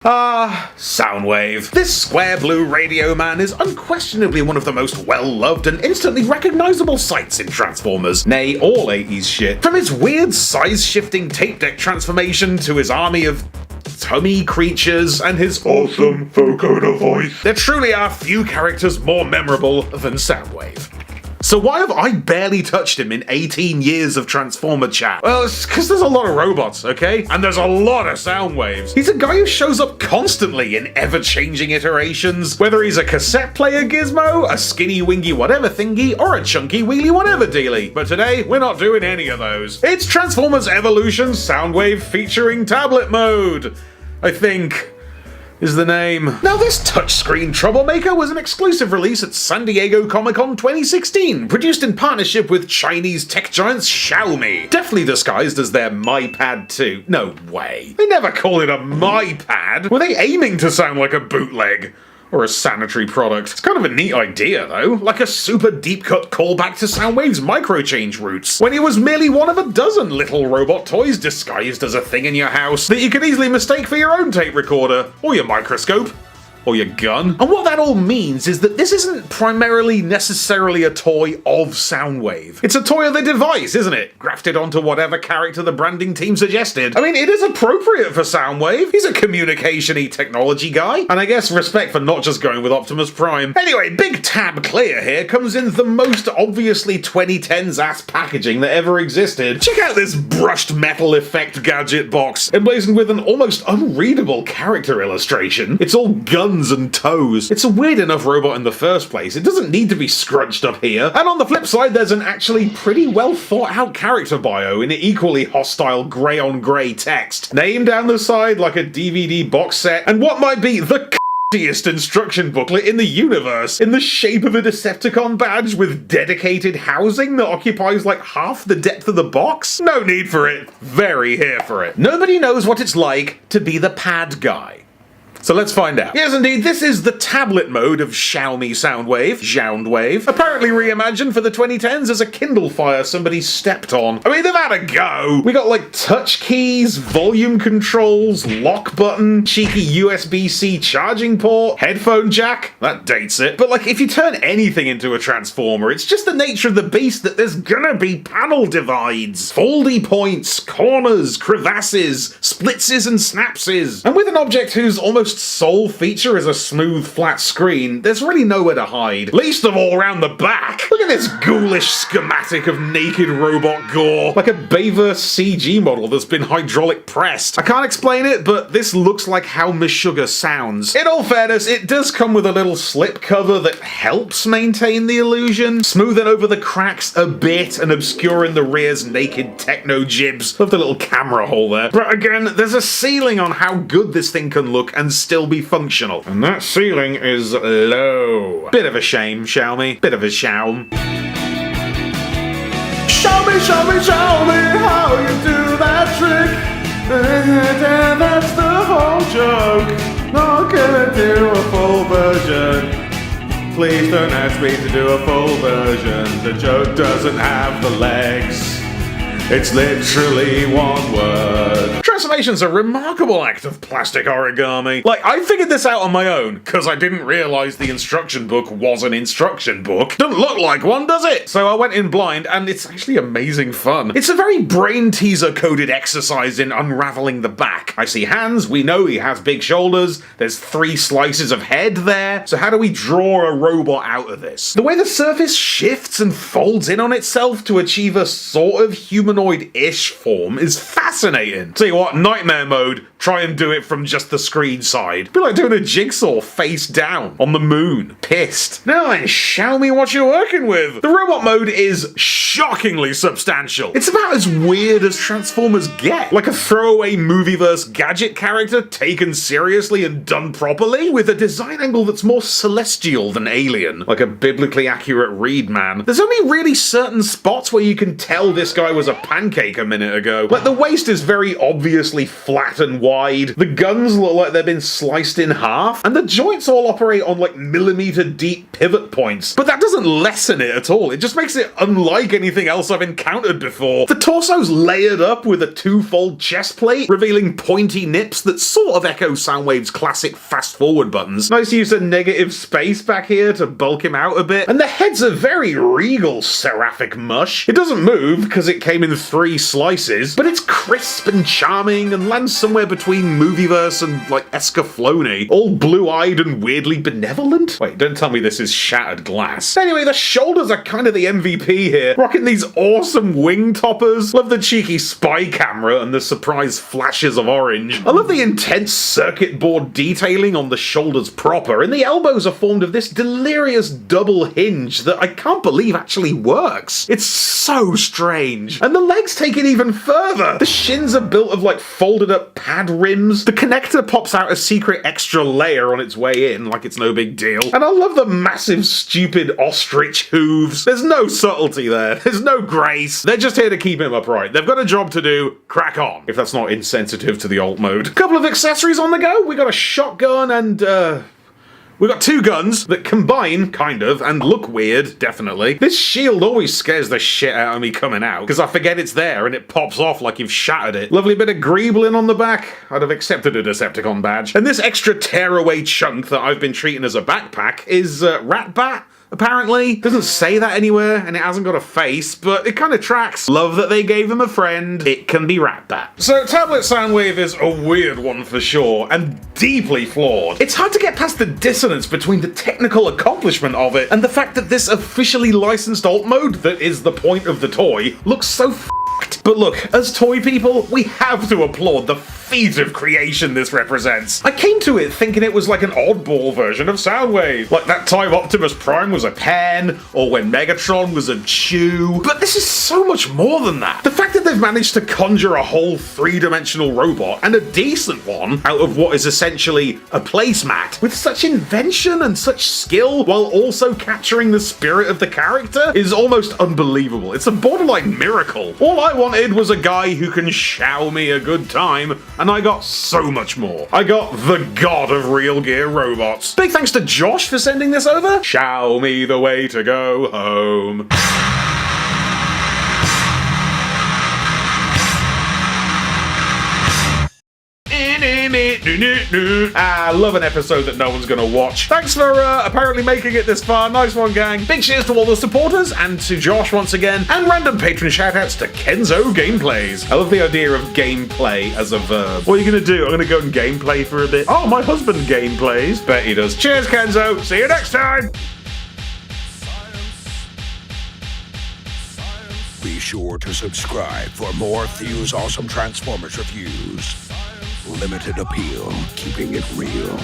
Soundwave. This square blue radio man is unquestionably one of the most well-loved and instantly recognizable sights in Transformers, nay, all 80s shit. From his weird size-shifting tape deck transformation to his army of tummy creatures and his awesome vocoder voice, there truly are few characters more memorable than Soundwave. So why have I barely touched him in 18 years of Transformer chat? Well, it's because there's a lot of robots, okay? And there's a lot of Soundwaves. He's a guy who shows up constantly in ever-changing iterations, whether he's a cassette player gizmo, a skinny wingy whatever thingy, or a chunky wheelie whatever dealy. But today, we're not doing any of those. It's Transformers Evolution Soundwave featuring tablet mode, I think is the name. Now, this touchscreen troublemaker was an exclusive release at San Diego Comic-Con 2016, produced in partnership with Chinese tech giants Xiaomi, deftly disguised as their MyPad 2. No way. They never call it a MyPad. Were they aiming to sound like a bootleg? Or a sanitary product? It's kind of a neat idea, though. Like a super deep-cut callback to Soundwave's microchange roots, when he was merely one of a dozen little robot toys disguised as a thing in your house that you could easily mistake for your own tape recorder, or your microscope, or your gun. And what that all means is that this isn't primarily necessarily a toy of Soundwave. It's a toy of the device, isn't it? Grafted onto whatever character the branding team suggested. I mean, it is appropriate for Soundwave. He's a communication-y technology guy. And I guess respect for not just going with Optimus Prime. Anyway, Big Tab Clear here comes in the most obviously 2010s ass packaging that ever existed. Check out this brushed metal effect gadget box, emblazoned with an almost unreadable character illustration. It's all guns and toes. It's a weird enough robot in the first place. It doesn't need to be scrunched up here. And on the flip side, there's an actually pretty well thought out character bio in equally hostile grey on grey text. Name down the side like a DVD box set, and what might be the ***iest instruction booklet in the universe, in the shape of a Decepticon badge with dedicated housing that occupies like half the depth of the box? No need for it. Very here for it. Nobody knows what it's like to be the pad guy. So let's find out. Yes, indeed, this is the tablet mode of Xiaomi Soundwave, apparently reimagined for the 2010s as a Kindle Fire somebody stepped on. I mean, they've had a go. We got like touch keys, volume controls, lock button, cheeky USB-C charging port, headphone jack. That dates it. But like, if you turn anything into a Transformer, it's just the nature of the beast that there's gonna be panel divides, foldy points, corners, crevasses, splitses and snapses. And with an object whose almost sole feature is a smooth, flat screen, there's really nowhere to hide. Least of all around the back. Look at this ghoulish schematic of naked robot gore. Like a Bayverse CG model that's been hydraulic pressed. I can't explain it, but this looks like how Meshuggah sounds. In all fairness, it does come with a little slip cover that helps maintain the illusion, smoothing over the cracks a bit and obscuring the rear's naked techno jibs. Love the little camera hole there. But again, there's a ceiling on how good this thing can look and still be functional. And that ceiling is low. Bit of a shame, Xiaomi. Bit of a shaum. Show me how you do that trick. That's the whole joke. Not gonna do a full version. Please don't ask me to do a full version. The joke doesn't have the legs. It's literally one word. Transformation's a remarkable act of plastic origami. Like, I figured this out on my own, because I didn't realize the instruction book was an instruction book. Doesn't look like one, does it? So I went in blind, and it's actually amazing fun. It's a very brain teaser-coded exercise in unraveling the back. I see hands, we know he has big shoulders, there's 3 slices of head there, so how do we draw a robot out of this? The way the surface shifts and folds in on itself to achieve a sort of humanoid-ish form is fascinating. Tell you what, nightmare mode, try and do it from just the screen side. Be like doing a jigsaw face down on the moon. Pissed. Now then, show me what you're working with. The robot mode is shockingly substantial. It's about as weird as Transformers get. Like a throwaway movieverse gadget character taken seriously and done properly, with a design angle that's more celestial than alien. Like a biblically accurate Reed man. There's only really certain spots where you can tell this guy was a pancake a minute ago. Like the waist is very obviously flat and wide, the guns look like they've been sliced in half, and the joints all operate on like millimeter deep pivot points. But that doesn't lessen it at all, it just makes it unlike anything else I've encountered before. The torso's layered up with a two-fold chest plate, revealing pointy nips that sort of echo Soundwave's classic fast-forward buttons. Nice use of negative space back here to bulk him out a bit, and the head's a very regal seraphic mush. It doesn't move because it came in 3 slices, but it's crisp and charming and lands somewhere between Movieverse and like Escaflowne, all blue-eyed and weirdly benevolent. Wait, don't tell me this is shattered glass. Anyway, the shoulders are kind of the MVP here, rocking these awesome wing toppers. Love the cheeky spy camera and the surprise flashes of orange. I love the intense circuit board detailing on the shoulders proper, and the elbows are formed of this delirious double hinge that I can't believe actually works. It's so strange. And the legs take it even further. The shins are built of like folded up pad rims. The connector pops out a secret extra layer on its way in, like it's no big deal. And I love the massive stupid ostrich hooves. There's no subtlety there. There's no grace. They're just here to keep him upright. They've got a job to do. Crack on. If that's not insensitive to the alt mode. Couple of accessories on the go. We got a shotgun and we got 2 guns that combine, kind of, and look weird, definitely. This shield always scares the shit out of me coming out, because I forget it's there and it pops off like you've shattered it. Lovely bit of greebling on the back. I'd have accepted a Decepticon badge. And this extra tearaway chunk that I've been treating as a backpack is Rat Bat. Apparently. Doesn't say that anywhere, and it hasn't got a face, but it kind of tracks. Love that they gave him a friend. It can be Rat Bat. So tablet Soundwave is a weird one for sure, and deeply flawed. It's hard to get past the dissonance between the technical accomplishment of it and the fact that this officially licensed alt mode that is the point of the toy looks so f***ed. But look, as toy people, we have to applaud the feat of creation this represents. I came to it thinking it was like an oddball version of Soundwave, like that time Optimus Prime was a pen, or when Megatron was a chew. But this is so much more than that. The fact that they've managed to conjure a whole 3-dimensional robot, and a decent one, out of what is essentially a placemat, with such invention and such skill, while also capturing the spirit of the character, is almost unbelievable. It's a borderline miracle. All I wanted was a guy who can Xiaomi a good time, and I got so much more. I got the god of real gear robots. Big thanks to Josh for sending this over. Show me the way to go home. I love an episode that no one's gonna watch. Thanks for apparently making it this far. Nice one, gang. Big cheers to all the supporters and to Josh once again, and random patron shoutouts to Kenzo Gameplays. I love the idea of gameplay as a verb. What are you gonna do? I'm gonna go and gameplay for a bit. Oh, my husband gameplays. Bet he does. Cheers, Kenzo. See you next time. Be sure to subscribe for more Thew's awesome Transformers reviews. Limited appeal, keeping it real.